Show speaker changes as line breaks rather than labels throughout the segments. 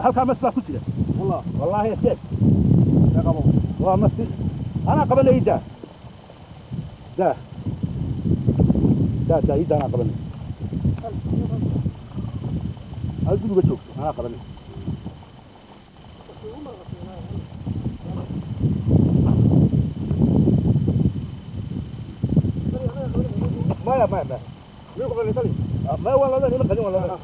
هل كان مسبح كتير والله يا سيد
يا قبل
ومسبح أنا قبل إيدا ده إيدا أنا قبل أقول بشوف أنا قبل ما
يقبل يطلع
ما والله لا نبغى والله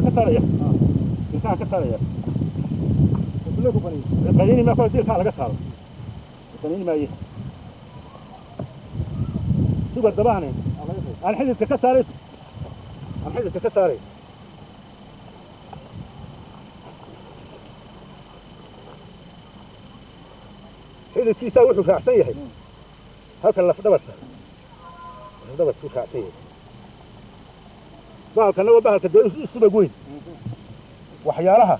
الكاك كسرية الكاك كسرية
كلكم بني
القديني ما كل دير كان كسر القديني ما يه سوبر دباني أنا حيل كسري أنا حيل كسري حيل شيء سوي في عصيه هاك اللي في دبس في عصيه بالك أنا وبالك دول يسبقون وحيارها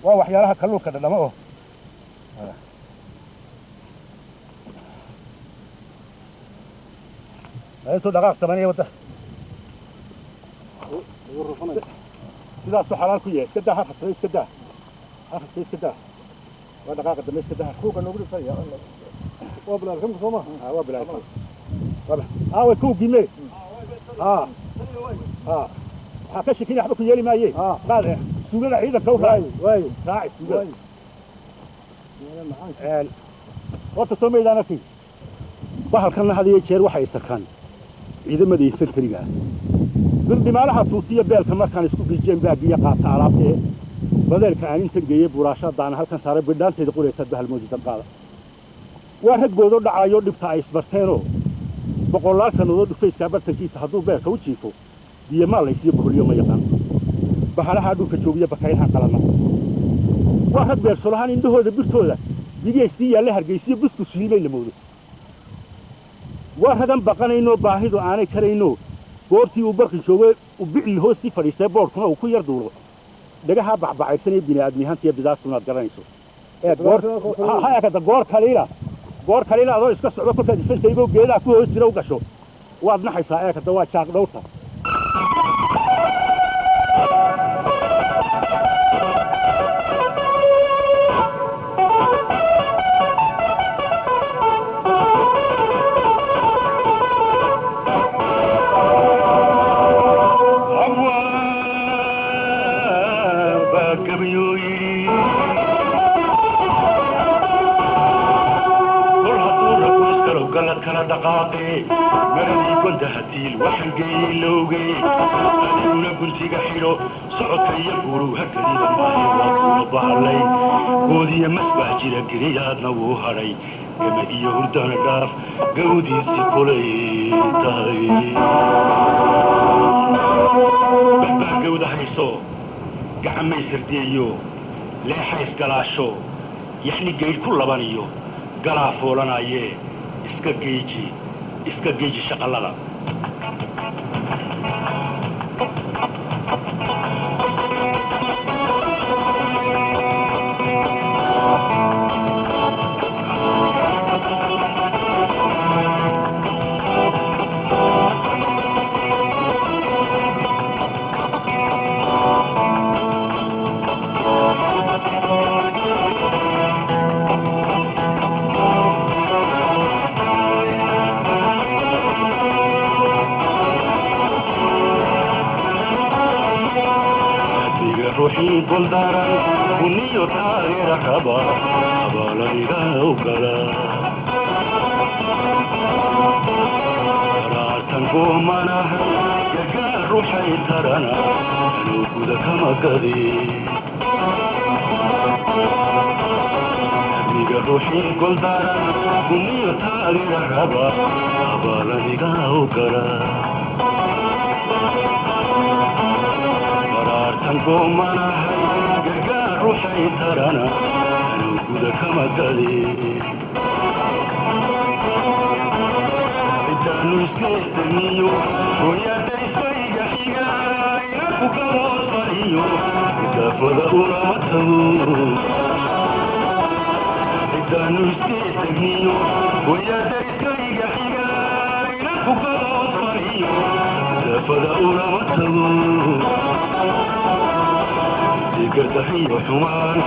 وحيارها كلوك كذا ما هو هاي دقائق 8 وده سيدا سحران كويس كده حفظ كده حفظ كده ودقائق الدمس كده
خوك انه بده فيا وبلا كم صومه
وبلا طبعا كوك جيمي حكش كده حبك يلي ما يي هذا سوقنا عيدا كوفا
واي
راعي سوق وقت سومي انا في بحال كان هذه jeer waxay sarkaan ciidamadii infantry-ga bildimaalaha tuutiya beelka markaan isku biijeen baagiya qaata alaabtee badeelka aan inta geeyay buraashadaan halkan saaray bidhaanteeda qureysad bahal moodida qaada waa rag boodo dhacayo dhibta ay isbarteenoo boqolaal sanadood dhufayska bartankiisa hadduu beerka u jiifo biyo maal la isiyo boqoliyo ma yaqaan bahalaha dhulka joogiya bakaylaha qalana waa rag beersolahaan indhahooda birtooda bigeystii yaalla hargeysiyo busku shiilmay la moodo وهذا بقنينو باهيدو aanay karayno goortii uu barqi joogay u bicil hoosti fadhiistay boorkuna uu ku yar duulo dagaha baxbaxaysan bini aadmihantiya bidaastuna garanayso goor ka goor kaliila adoo iska socdo kolka difantaygo geedaha ku hoos jira u gasho waad naxaysaa ka waa jaaq dhowrta كلا دقاقي مرني كنت هتيل وحنقي لوقي أنا كنت قحيلو صعد كي يقولوا هكذا ما يواقوا بحرلي قودي مسبح جيرا قريات نوهري كما إيه هردان قاف قودي سيقولي تاي بحبه قودة حيصو قعمي سرديو لي حيس قلاشو يعني قيل كل بانيو قلافو لنا يه iska geeji shaqalada روحي بلدارا ونيو تاغير حبا حبالا نيغاو كلا رارتن قومانا يقال روحي ترانا أنو كودا كما قدي نيغا روحي بلدارا ونيو تاغير حبا حبالا نيغاو كلا تنقومنا قرقار روحي ترانا أنا وجودك كما قدي إدانو اسكيستنيو ويا دايسباي قحيقا ينفوك وصريو إدافو ذاونا متهو haddaanu iska istagniyo wayadariskayga xiga inanku kadood fariyo dafada ulama tago igardaxiyo xumaan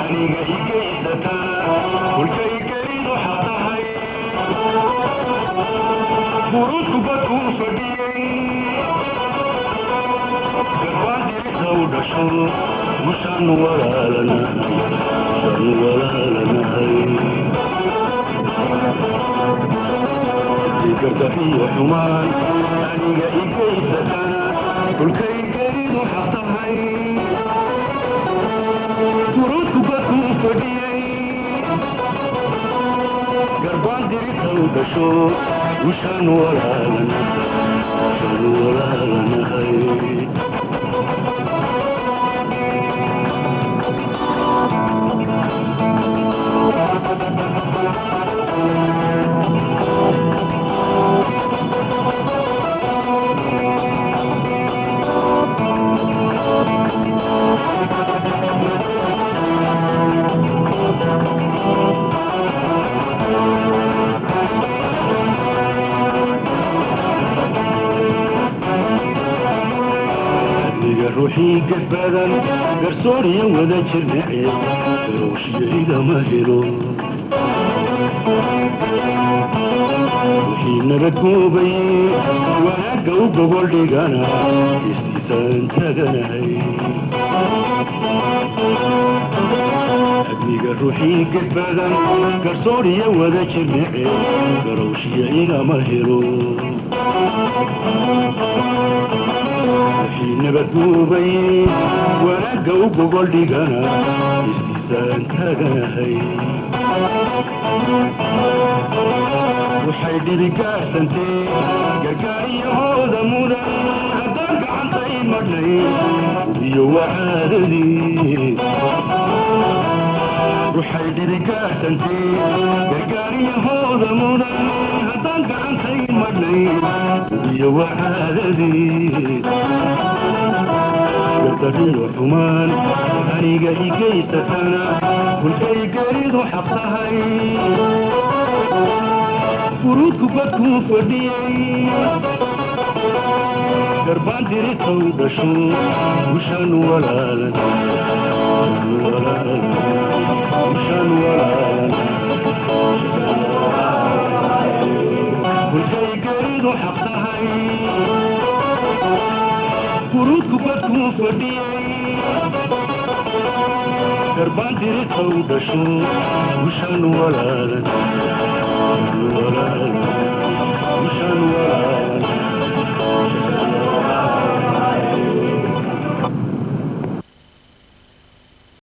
aniga igaysataa kulkay gelidu xaqahay buruudku badkuu fadhiyey garbaan dirita u dhasho mushaanu walaalanahay igardaxiyo xumaan aniga igaysataa kulkay gelidu xaqahay buruudku badkuu fadhiyey garbaan dirita u dhasho mushaanu walaalanahay ruuxii gadbaadan garsooriya wada jirnace garowshiya igama helo ruuxii nabadgoobaye wanaagga u gogol dhigana istiisaan taganahay adniga ruuxii gadbaadan garsooriya wada jirnace garowshiya igama helo ruuxii nabadgoobaye wanaagga u gogol dhigana istiisaan taganahay waxay dhibigaarsantee gargaariyahooda mudan haddaan gacantay madhnay iyo wacaadadii waxay dhibigaarsantee gargaariyahooda mudan haddaan gacantay madhnay iyo wacaadadii gardariyo xumaan aniga igaysatana kulkay gelidu xaq tahay buruudku badkuu fadhiyey garbaan dirita u dhasho mushaanu kulkay gelidu xaq tahay buruudku badkuu fadhiyey garbaan dirita u dhasho mushaanu walaalanahay